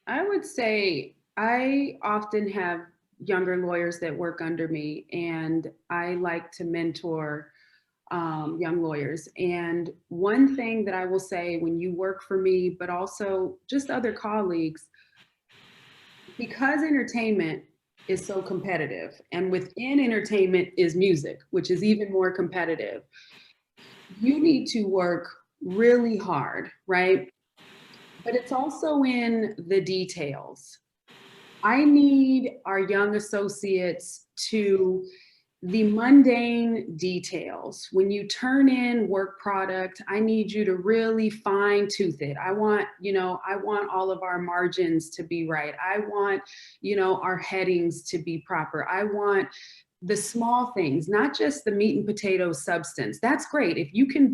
I would say I often have younger lawyers that work under me, and I like to mentor young lawyers. And one thing that I will say when you work for me, but also just other colleagues, because entertainment is so competitive, and within entertainment is music, which is even more competitive, you need to work really hard, right? But it's also in the details. I need our young associates to the mundane details. When you turn in work product, I need you to really fine tooth it. I want all of our margins to be right. I want, our headings to be proper. I want the small things, not just the meat and potatoes substance. That's great. If you can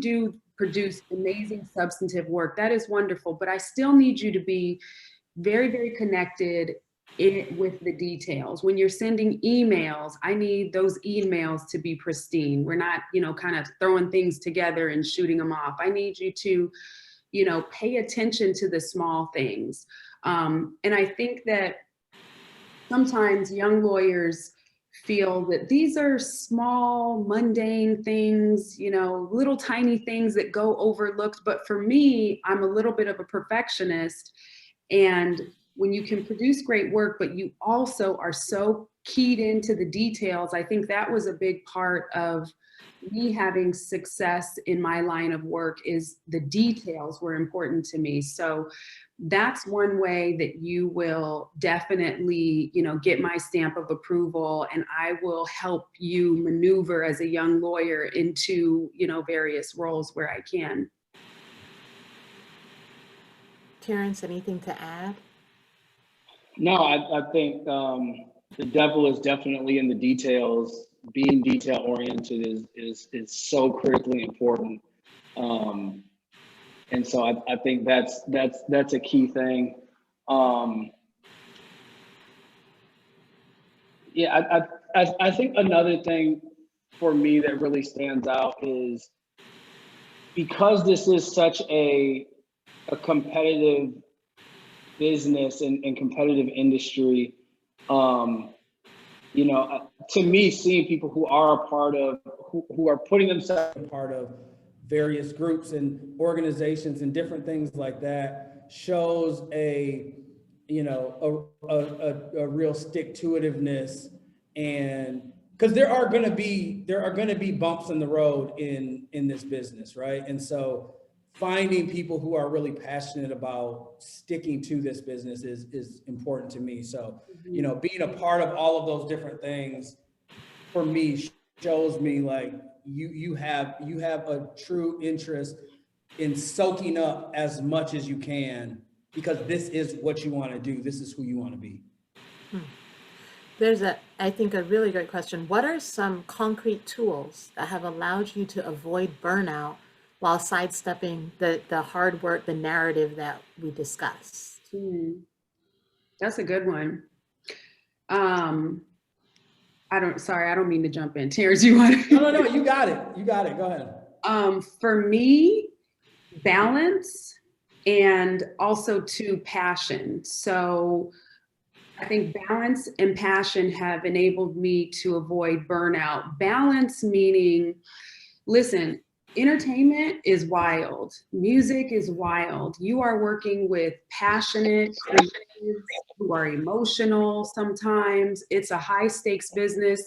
produce amazing substantive work, that is wonderful, but I still need you to be very, very connected with the details. When you're sending emails, I need those emails to be pristine. We're not, kind of throwing things together and shooting them off. I need you to, pay attention to the small things. And I think that sometimes young lawyers feel that these are small, mundane things, little tiny things that go overlooked. But for me, I'm a little bit of a perfectionist. And when you can produce great work, but you also are so keyed into the details, I think that was a big part of me having success in my line of work, is the details were important to me. So that's one way that you will definitely, get my stamp of approval, and I will help you maneuver as a young lawyer into, various roles where I can. Terence, anything to add? No, I think the devil is definitely in the details. Being detail oriented is so critically important, and so I think that's a key thing. I think another thing for me that really stands out is, because this is such a competitive business and competitive industry, to me, seeing people who are a part of, who are putting themselves a part of various groups and organizations and different things like that shows a real stick-to-itiveness. And because there are going to be bumps in the road in this business, right? And so finding people who are really passionate about sticking to this business is important to me. So, being a part of all of those different things for me shows me like you have a true interest in soaking up as much as you can, because this is what you want to do. This is who you want to be. There's I think, a really great question. What are some concrete tools that have allowed you to avoid burnout while sidestepping the hard work, the narrative that we discussed? That's a good one. I don't mean to jump in. Terence, you want to? No, you got it. Go ahead. For me, balance, and also passion. So I think balance and passion have enabled me to avoid burnout. Balance meaning, listen, entertainment is wild. Music is wild. You are working with passionate creatives who are emotional sometimes. It's a high stakes business.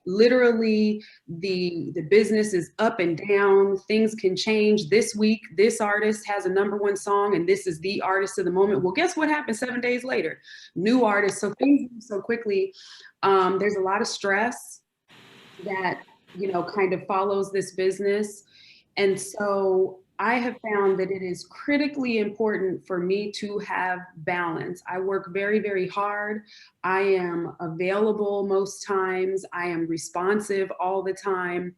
literally the business is up and down. Things can change. This week, this artist has a #1 song and this is the artist of the moment. Well, guess what happened 7 days later? New artist. So things move so quickly. There's a lot of stress that, you know, kind of follows this business. And so I have found that it is critically important for me to have balance. I work very, very hard. I am available most times. I am responsive all the time.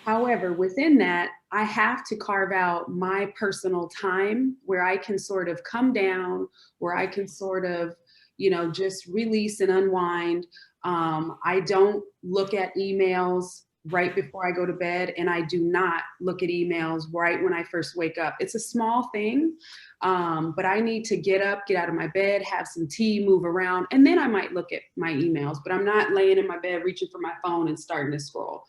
However, within that, I have to carve out my personal time where I can sort of come down, where I can sort of, you know, just release and unwind. I don't look at emails right before I go to bed, and I do not look at emails right when I first wake up. It's a small thing, but I need to get up, get out of my bed, have some tea, move around, and then I might look at my emails, but I'm not laying in my bed reaching for my phone and starting to scroll.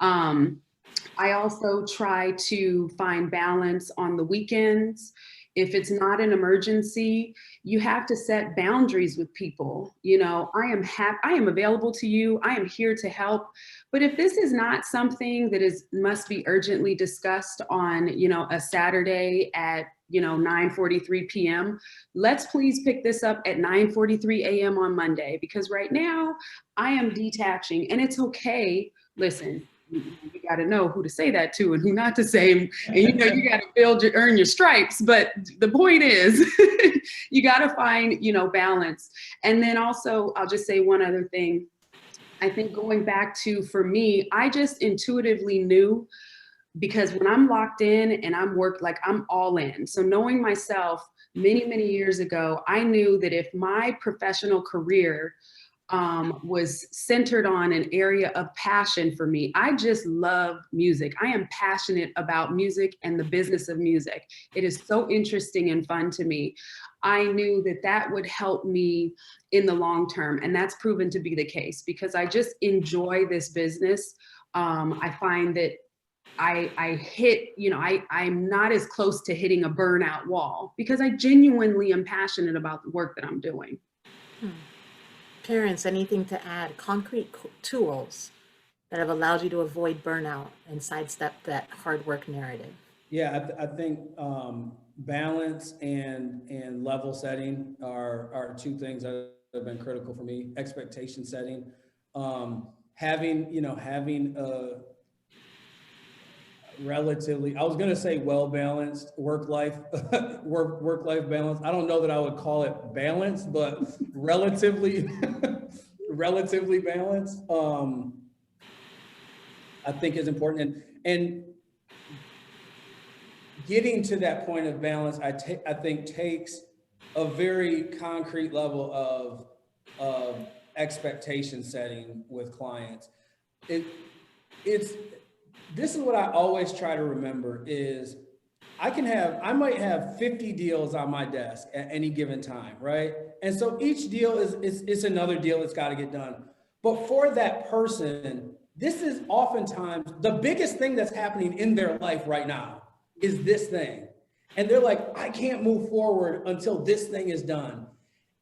I also try to find balance on the weekends. If it's not an emergency, you have to set boundaries with people. You know, I am available to you. I am here to help. But if this is not something that must be urgently discussed on, you know, a Saturday at, you know, 9:43 p.m., let's please pick this up at 9:43 a.m. on Monday, because right now I am detaching, and it's okay. Listen, you got to know who to say that to and who not to say, and you know, you got to earn your stripes. But the point is, you got to find, you know, balance. And then also, I'll just say one other thing. I think going back to, for me, I just intuitively knew, because when I'm locked in and I'm all in. So knowing myself many, many years ago, I knew that if my professional career was centered on an area of passion for me. I just love music. I am passionate about music and the business of music. It is so interesting and fun to me. I knew that that would help me in the long term, and that's proven to be the case, because I just enjoy this business. I find that I hit, you know, I'm not as close to hitting a burnout wall, because I genuinely am passionate about the work that I'm doing. Terence, anything to add? Concrete tools that have allowed you to avoid burnout and sidestep that hard work narrative? Yeah, I think balance and level setting are two things that have been critical for me. Expectation setting, having a relatively, I was going to say well-balanced work-life balance. I don't know that I would call it balanced, but relatively balanced, I think is important. And getting to that point of balance, I think takes a very concrete level of expectation setting with clients. This is what I always try to remember is I might have 50 deals on my desk at any given time, right? And so each deal is another deal that's got to get done. But for that person, this is oftentimes the biggest thing that's happening in their life right now is this thing. And they're like, I can't move forward until this thing is done.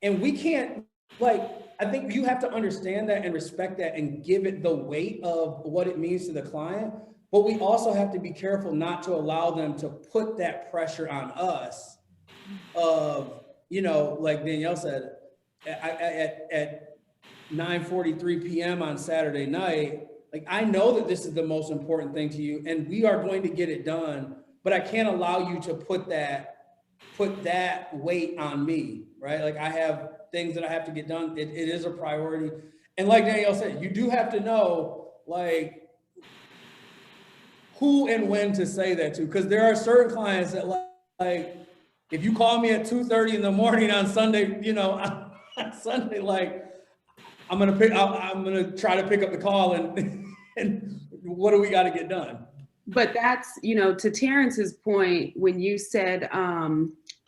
And we can't, I think you have to understand that and respect that and give it the weight of what it means to the client. But we also have to be careful not to allow them to put that pressure on us of, you know, like Danielle said, at 9:43 p.m. on Saturday night, like, I know that this is the most important thing to you and we are going to get it done, but I can't allow you to put that weight on me, right? Like, I have things that I have to get done. It is a priority. And like Danielle said, you do have to know, like, who and when to say that to, because there are certain clients that like if you call me at 2:30 in the morning on Sunday, you know, on Sunday, like I'm gonna try to pick up the call and what do we got to get done? But that's, you know, to Terrence's point, when you said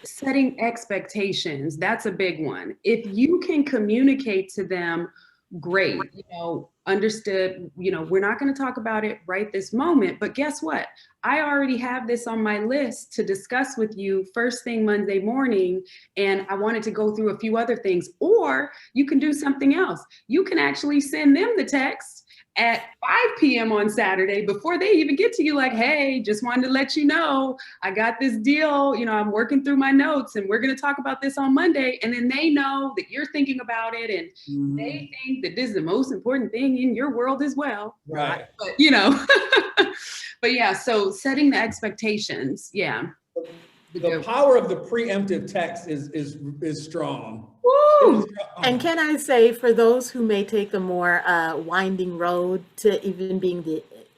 setting expectations, that's a big one. If you can communicate to them, great, you know, understood, you know, we're not going to talk about it right this moment, but guess what? I already have this on my list to discuss with you first thing Monday morning, and I wanted to go through a few other things. Or you can do something else. You can actually send them the text at 5 p.m. on Saturday before they even get to you, like, hey, just wanted to let you know, I got this deal, you know, I'm working through my notes and we're going to talk about this on Monday. And then they know that you're thinking about it and they think that this is the most important thing in your world as well. Right. But, you know, but yeah, so setting the expectations. Yeah. The power of the preemptive text is strong. Woo! And can I say, for those who may take a more winding road to even being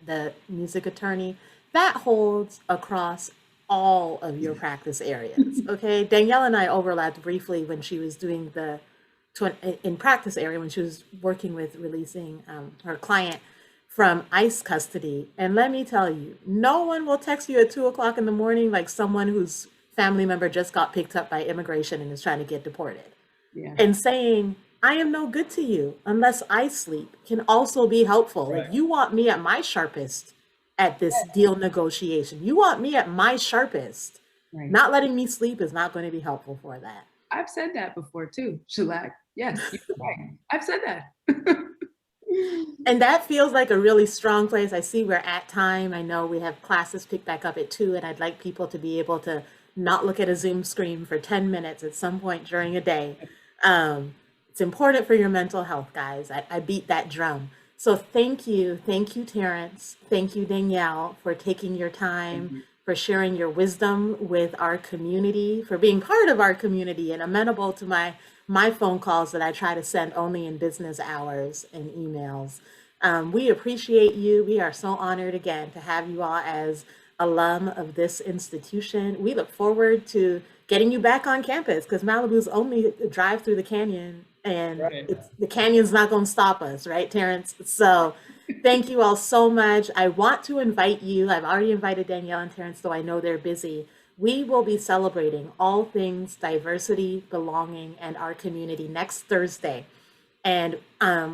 the music attorney, that holds across all of your practice areas. Okay, Danielle and I overlapped briefly when she was doing in practice area when she was working with releasing her client from ICE custody. And let me tell you, no one will text you at 2 o'clock in the morning like someone whose family member just got picked up by immigration and is trying to get deported. Yeah. And saying, I am no good to you unless I sleep can also be helpful. Right. Like, you want me at my sharpest at this deal negotiation. You want me at my sharpest. Right. Not letting me sleep is not going to be helpful for that. I've said that before too, Shalak. Yes, you're right. I've said that. And that feels like a really strong place. I see we're at time. I know we have classes picked back up at 2, and I'd like people to be able to not look at a Zoom screen for 10 minutes at some point during a day. It's important for your mental health, guys. I beat that drum. So thank you, Terence. Thank you, Danielle, for taking your time, for sharing your wisdom with our community, for being part of our community and amenable to my phone calls that I try to send only in business hours and emails. We appreciate you. We are so honored again to have you all as alum of this institution. We look forward to getting you back on campus because Malibu's only a drive through the canyon, and the canyon's not going to stop us, right, Terence? So thank you all so much. I want to invite you. I've already invited Danielle and Terence, though I know they're busy. We will be celebrating all things diversity, belonging, and our community next Thursday. And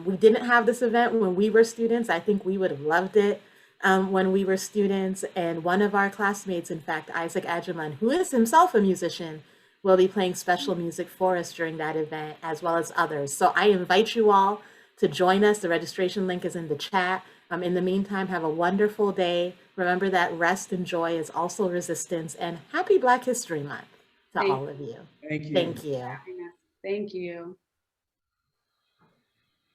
we didn't have this event when we were students. I think we would have loved it when we were students. And one of our classmates, in fact, Isaac Ajaman, who is himself a musician, will be playing special music for us during that event, as well as others. So I invite you all to join us. The registration link is in the chat. In the meantime, have a wonderful day. Remember that rest and joy is also resistance, and happy Black History Month to all of you. Thank you. Thank you. Thank you.